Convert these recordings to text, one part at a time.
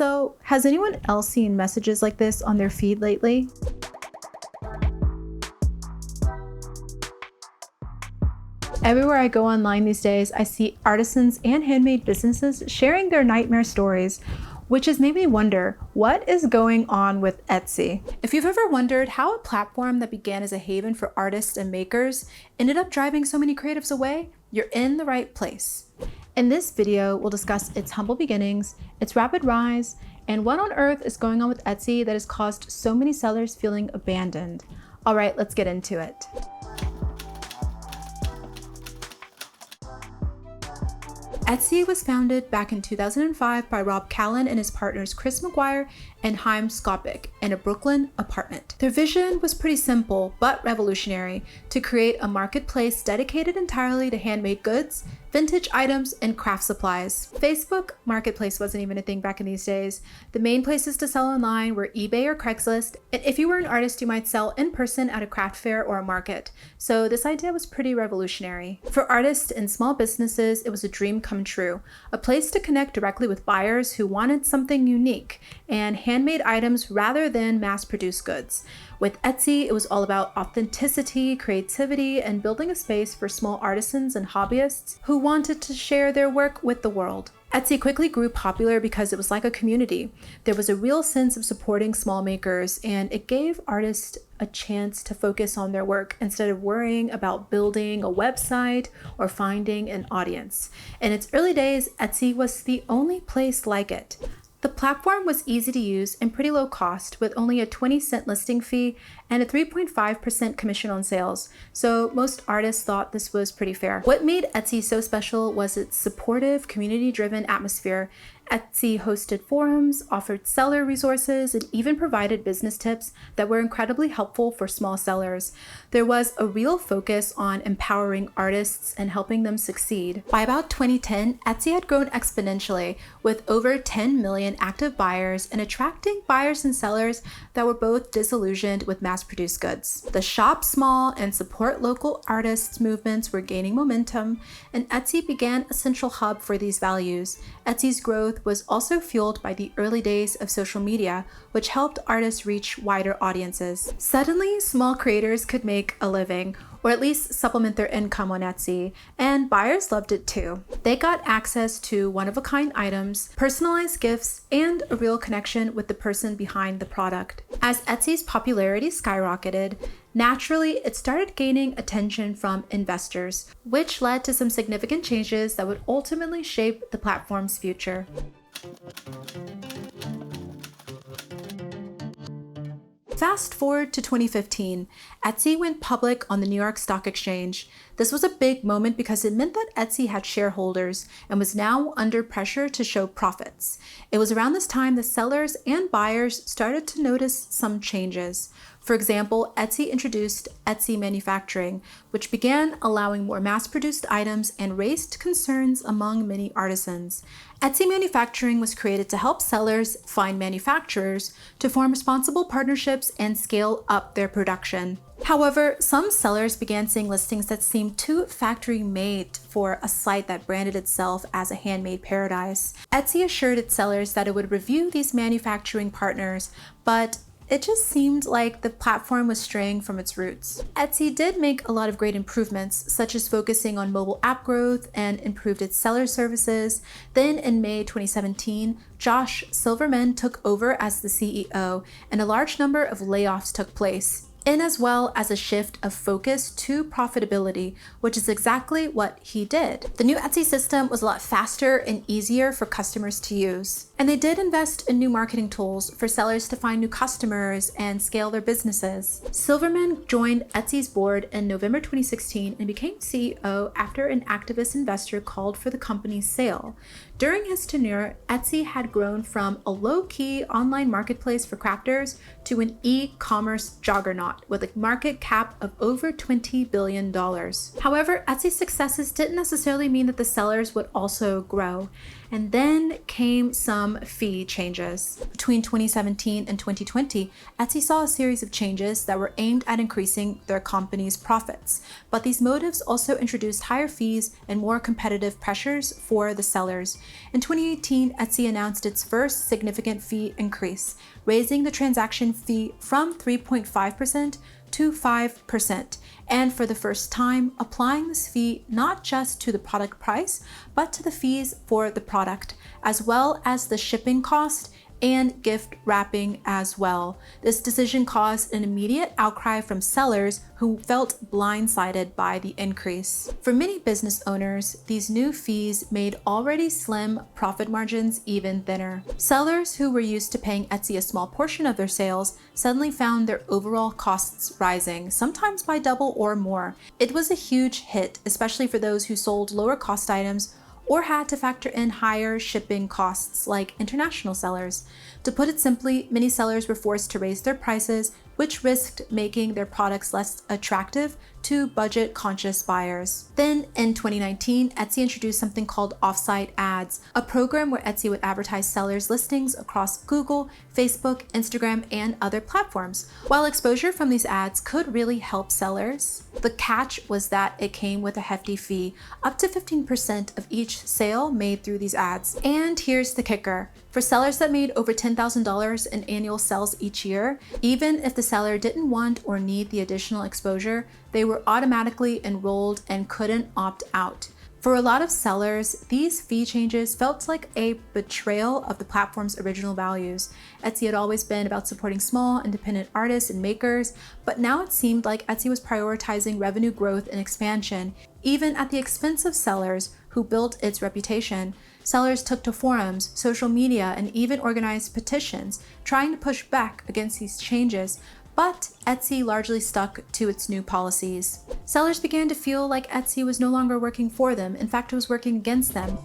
So, has anyone else seen messages like this on their feed lately? Everywhere I go online these days, I see artisans and handmade businesses sharing their nightmare stories, which has made me wonder, what is going on with Etsy? If you've ever wondered how a platform that began as a haven for artists and makers ended up driving so many creatives away, you're in the right place. In this video, we'll discuss its humble beginnings, its rapid rise, and what on earth is going on with Etsy that has caused so many sellers feeling abandoned. All right, let's get into it. Etsy was founded back in 2005 by Rob Callen and his partners Chris McGuire and Chaim Skopik in a Brooklyn apartment. Their vision was pretty simple but revolutionary: to create a marketplace dedicated entirely to handmade goods, vintage items, and craft supplies. Facebook Marketplace wasn't even a thing back in these days. The main places to sell online were eBay or Craigslist, and if you were an artist, you might sell in person at a craft fair or a market. So this idea was pretty revolutionary. For artists and small businesses, it was a dream come true, a place to connect directly with buyers who wanted something unique and handmade items rather than mass-produced goods. With Etsy, it was all about authenticity, creativity, and building a space for small artisans and hobbyists who wanted to share their work with the world. Etsy quickly grew popular because it was like a community. There was a real sense of supporting small makers, and it gave artists a chance to focus on their work instead of worrying about building a website or finding an audience. In its early days, Etsy was the only place like it. The platform was easy to use and pretty low cost, with only a 20-cent listing fee and a 3.5% commission on sales, so most artists thought this was pretty fair. What made Etsy so special was its supportive, community-driven atmosphere. Etsy hosted forums, offered seller resources, and even provided business tips that were incredibly helpful for small sellers. There was a real focus on empowering artists and helping them succeed. By about 2010, Etsy had grown exponentially, with over 10 million active buyers and attracting buyers and sellers that were both disillusioned with mass-produced goods. The shop small and support local artists movements were gaining momentum, and Etsy began a central hub for these values. Etsy's growth was also fueled by the early days of social media, which helped artists reach wider audiences. Suddenly, small creators could make a living, or at least supplement their income on Etsy, and buyers loved it too. They got access to one-of-a-kind items, personalized gifts, and a real connection with the person behind the product. As Etsy's popularity skyrocketed, naturally, it started gaining attention from investors, which led to some significant changes that would ultimately shape the platform's future. Fast forward to 2015, Etsy went public on the New York Stock Exchange. This was a big moment because it meant that Etsy had shareholders and was now under pressure to show profits. It was around this time that sellers and buyers started to notice some changes. For example, Etsy introduced Etsy Manufacturing, which began allowing more mass-produced items and raised concerns among many artisans. Etsy Manufacturing was created to help sellers find manufacturers to form responsible partnerships and scale up their production. However, some sellers began seeing listings that seemed too factory-made for a site that branded itself as a handmade paradise. Etsy assured its sellers that it would review these manufacturing partners, but it just seemed like the platform was straying from its roots. Etsy did make a lot of great improvements, such as focusing on mobile app growth and improved its seller services. Then in May 2017, Josh Silverman took over as the CEO, and a large number of layoffs took place, and as well as a shift of focus to profitability, which is exactly what he did. The new Etsy system was a lot faster and easier for customers to use. And they did invest in new marketing tools for sellers to find new customers and scale their businesses. Silverman joined Etsy's board in November 2016 and became CEO after an activist investor called for the company's sale. During his tenure, Etsy had grown from a low-key online marketplace for crafters to an e-commerce juggernaut with a market cap of over $20 billion. However, Etsy's successes didn't necessarily mean that the sellers would also grow. And then came some fee changes. Between 2017 and 2020, Etsy saw a series of changes that were aimed at increasing their company's profits. But these motives also introduced higher fees and more competitive pressures for the sellers. In 2018, Etsy announced its first significant fee increase, raising the transaction fee from 3.5% to 5%, and for the first time, applying this fee not just to the product price, but to the fees for the product, as well as the shipping cost and gift wrapping as well. This decision caused an immediate outcry from sellers who felt blindsided by the increase. For many business owners, these new fees made already slim profit margins even thinner. Sellers who were used to paying Etsy a small portion of their sales suddenly found their overall costs rising, sometimes by double or more. It was a huge hit, especially for those who sold lower cost items or had to factor in higher shipping costs like international sellers. To put it simply, many sellers were forced to raise their prices, which risked making their products less attractive to budget-conscious buyers. Then in 2019, Etsy introduced something called offsite ads, a program where Etsy would advertise sellers' listings across Google, Facebook, Instagram, and other platforms. While exposure from these ads could really help sellers, the catch was that it came with a hefty fee, up to 15% of each sale made through these ads. And here's the kicker. For sellers that made over $10,000 in annual sales each year, even if the seller didn't want or need the additional exposure, they were automatically enrolled and couldn't opt out. For a lot of sellers, these fee changes felt like a betrayal of the platform's original values. Etsy had always been about supporting small, independent artists and makers, but now it seemed like Etsy was prioritizing revenue growth and expansion, even at the expense of sellers who built its reputation. Sellers took to forums, social media, and even organized petitions, trying to push back against these changes, but Etsy largely stuck to its new policies. Sellers began to feel like Etsy was no longer working for them. In fact, it was working against them.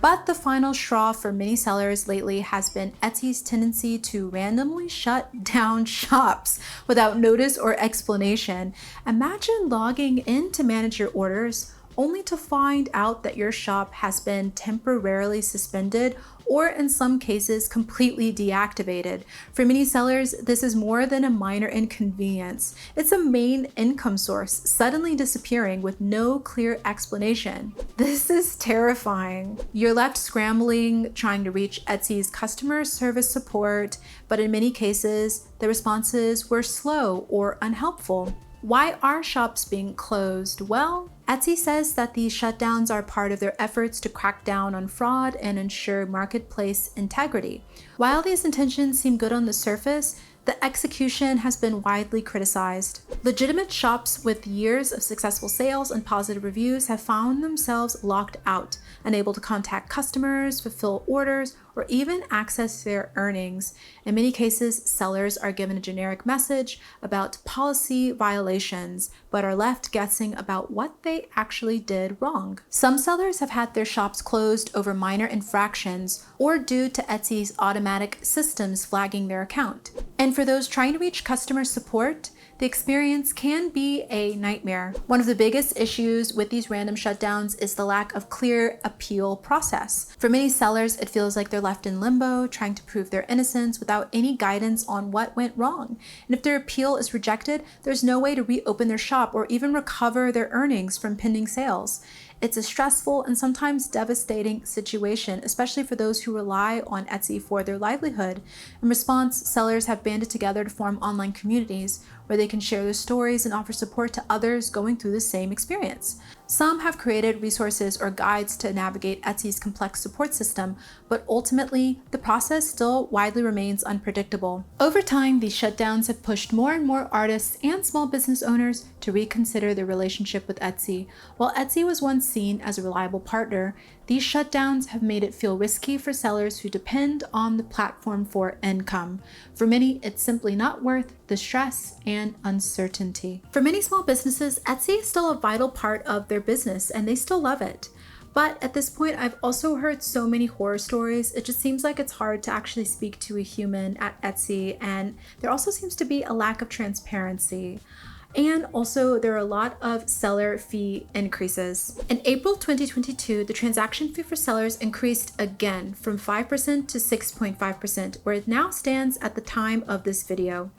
But the final straw for many sellers lately has been Etsy's tendency to randomly shut down shops without notice or explanation. Imagine logging in to manage your orders only to find out that your shop has been temporarily suspended or in some cases completely deactivated. For many sellers, this is more than a minor inconvenience. It's a main income source suddenly disappearing with no clear explanation. This is terrifying. You're left scrambling, trying to reach Etsy's customer service support, but in many cases, the responses were slow or unhelpful. Why are shops being closed? Well, Etsy says that these shutdowns are part of their efforts to crack down on fraud and ensure marketplace integrity. While these intentions seem good on the surface, the execution has been widely criticized. Legitimate shops with years of successful sales and positive reviews have found themselves locked out, unable to contact customers, fulfill orders, or even access their earnings. In many cases, sellers are given a generic message about policy violations, but are left guessing about what they actually did wrong. Some sellers have had their shops closed over minor infractions or due to Etsy's automatic systems flagging their account. And for those trying to reach customer support, the experience can be a nightmare. One of the biggest issues with these random shutdowns is the lack of clear appeal process. For many sellers, it feels like they're left in limbo, trying to prove their innocence without any guidance on what went wrong. And if their appeal is rejected, there's no way to reopen their shop or even recover their earnings from pending sales. It's a stressful and sometimes devastating situation, especially for those who rely on Etsy for their livelihood. In response, sellers have banded together to form online communities where they can share their stories and offer support to others going through the same experience. Some have created resources or guides to navigate Etsy's complex support system, but ultimately, the process still widely remains unpredictable. Over time, these shutdowns have pushed more and more artists and small business owners to reconsider their relationship with Etsy. While Etsy was once seen as a reliable partner, these shutdowns have made it feel risky for sellers who depend on the platform for income. For many, it's simply not worth the stress and uncertainty. For many small businesses, Etsy is still a vital part of their business and they still love it. But at this point, I've also heard so many horror stories. It just seems like it's hard to actually speak to a human at Etsy, and there also seems to be a lack of transparency. And also there are a lot of seller fee increases. In April 2022, the transaction fee for sellers increased again from 5% to 6.5%, where it now stands at the time of this video.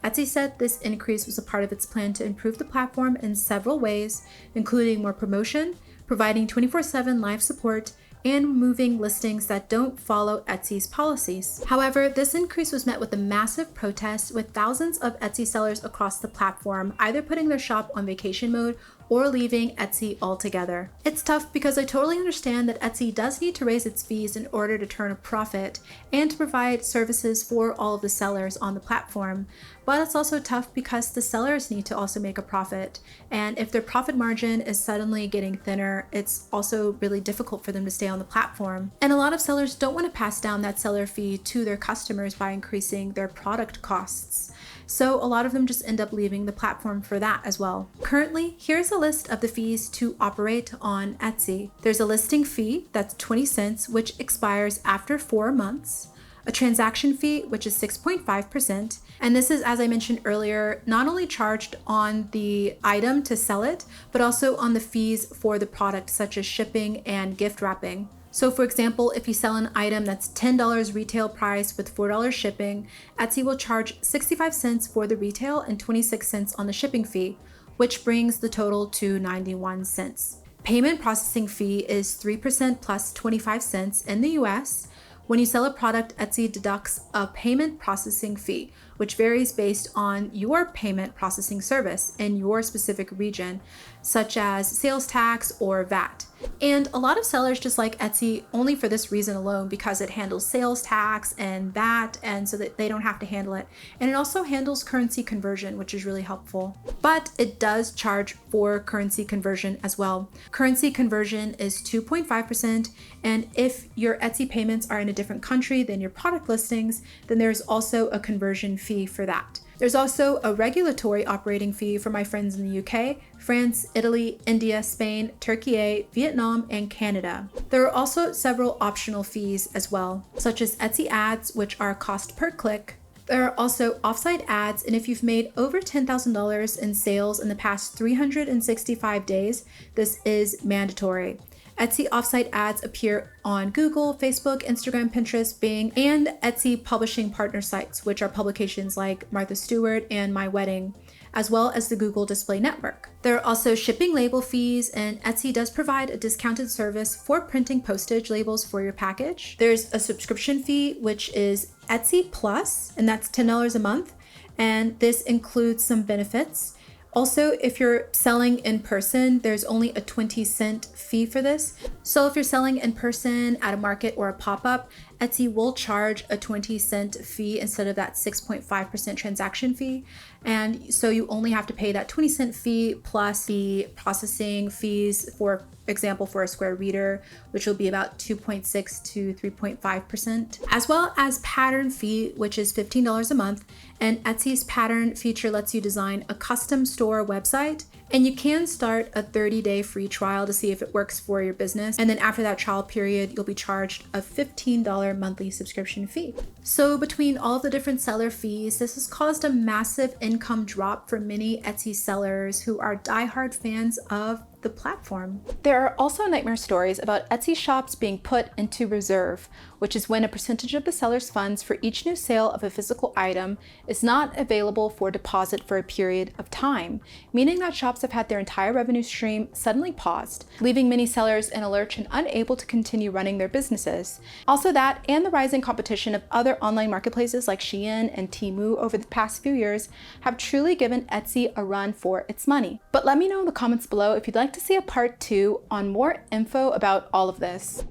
Etsy said this increase was a part of its plan to improve the platform in several ways, including more promotion, providing 24/7 live support, and removing listings that don't follow Etsy's policies. However, this increase was met with a massive protest, with thousands of Etsy sellers across the platform either putting their shop on vacation mode or leaving Etsy altogether. It's tough because I totally understand that Etsy does need to raise its fees in order to turn a profit and to provide services for all of the sellers on the platform. But it's also tough because the sellers need to also make a profit. And if their profit margin is suddenly getting thinner, it's also really difficult for them to stay on the platform. And a lot of sellers don't want to pass down that seller fee to their customers by increasing their product costs. So a lot of them just end up leaving the platform for that as well. Currently, here's a list of the fees to operate on Etsy. There's a listing fee that's 20 cents, which expires after 4 months. A transaction fee, which is 6.5%. And this is, as I mentioned earlier, not only charged on the item to sell it, but also on the fees for the product, such as shipping and gift wrapping. So for example, if you sell an item that's $10 retail price with $4 shipping, Etsy will charge 65 cents for the retail and 26 cents on the shipping fee, which brings the total to 91 cents. Payment processing fee is 3% plus 25 cents in the US. When you sell a product, Etsy deducts a payment processing fee, which varies based on your payment processing service in your specific region, such as sales tax or VAT. And a lot of sellers just like Etsy only for this reason alone, because it handles sales tax and VAT, and so that they don't have to handle it. And it also handles currency conversion, which is really helpful. But it does charge for currency conversion as well. Currency conversion is 2.5%, and if your Etsy payments are in a different country than your product listings, then there's also a conversion fee for that. There's also a regulatory operating fee for my friends in the UK, France, Italy, India, Spain, Turkey, Vietnam, and Canada. There are also several optional fees as well, such as Etsy ads, which are cost per click. There are also offsite ads, and if you've made over $10,000 in sales in the past 365 days, this is mandatory. Etsy offsite ads appear on Google, Facebook, Instagram, Pinterest, Bing, and Etsy publishing partner sites, which are publications like Martha Stewart and My Wedding, as well as the Google Display Network. There are also shipping label fees, and Etsy does provide a discounted service for printing postage labels for your package. There's a subscription fee, which is Etsy Plus, and that's $10 a month, and this includes some benefits. Also, if you're selling in person, there's only a 20-cent fee for this. So if you're selling in person at a market or a pop-up, Etsy will charge a 20-cent fee instead of that 6.5% transaction fee. And so you only have to pay that 20-cent fee plus the processing fees, for example, for a square reader, which will be about 2.6 to 3.5%, as well as pattern fee, which is $15 a month. And Etsy's pattern feature lets you design a custom store website, and you can start a 30-day free trial to see if it works for your business. And then after that trial period, you'll be charged a $15 monthly subscription fee. So between all of the different seller fees, this has caused a massive income drop for many Etsy sellers who are diehard fans of the platform. There are also nightmare stories about Etsy shops being put into reserve, which is when a percentage of the seller's funds for each new sale of a physical item is not available for deposit for a period of time, meaning that shops have had their entire revenue stream suddenly paused, leaving many sellers in a lurch and unable to continue running their businesses. Also that, and the rising competition of other online marketplaces like Shein and Temu over the past few years, have truly given Etsy a run for its money. But let me know in the comments below if you'd like to see a part 2 on more info about all of this.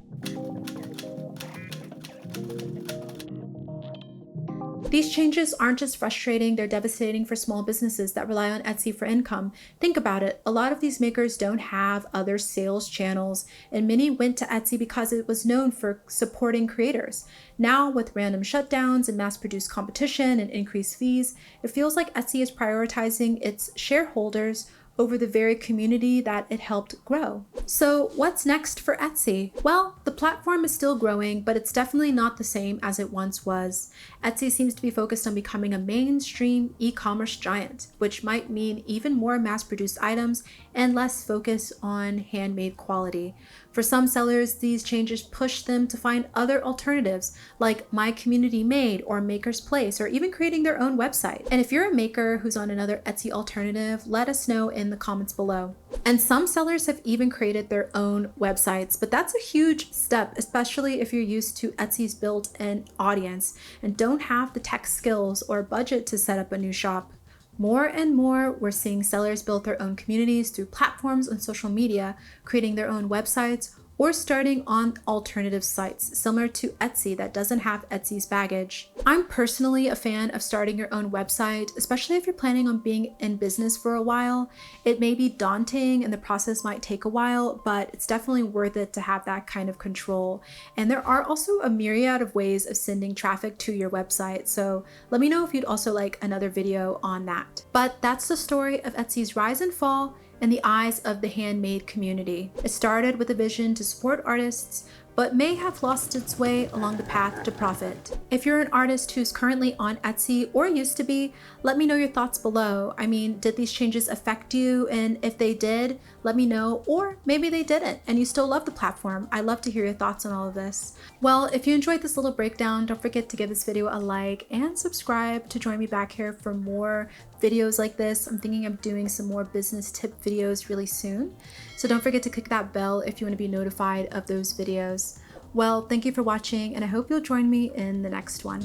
These changes aren't just frustrating, they're devastating for small businesses that rely on Etsy for income. Think about it, a lot of these makers don't have other sales channels, and many went to Etsy because it was known for supporting creators. Now, with random shutdowns and mass-produced competition and increased fees, it feels like Etsy is prioritizing its shareholders over the very community that it helped grow. So what's next for Etsy? Well, the platform is still growing, but it's definitely not the same as it once was. Etsy seems to be focused on becoming a mainstream e-commerce giant, which might mean even more mass-produced items and less focus on handmade quality. For some sellers, these changes push them to find other alternatives like My Community Made or Maker's Place, or even creating their own website. And if you're a maker who's on another Etsy alternative, let us know in the comments below. And some sellers have even created their own websites, but that's a huge step, especially if you're used to Etsy's built-in audience and don't have the tech skills or budget to set up a new shop. More and more, we're seeing sellers build their own communities through platforms on social media, creating their own websites, or starting on alternative sites similar to Etsy that doesn't have Etsy's baggage. I'm personally a fan of starting your own website, especially if you're planning on being in business for a while. It may be daunting and the process might take a while, but it's definitely worth it to have that kind of control. And there are also a myriad of ways of sending traffic to your website, so let me know if you'd also like another video on that. But that's the story of Etsy's rise and fall in the eyes of the handmade community. It started with a vision to support artists, but may have lost its way along the path to profit. If you're an artist who's currently on Etsy or used to be, let me know your thoughts below. I mean, did these changes affect you? And if they did, let me know, or maybe they didn't and you still love the platform. I'd love to hear your thoughts on all of this. Well, if you enjoyed this little breakdown, don't forget to give this video a like and subscribe to join me back here for more videos like this. I'm thinking of doing some more business tip videos really soon. So don't forget to click that bell if you want to be notified of those videos. Well, thank you for watching, and I hope you'll join me in the next one.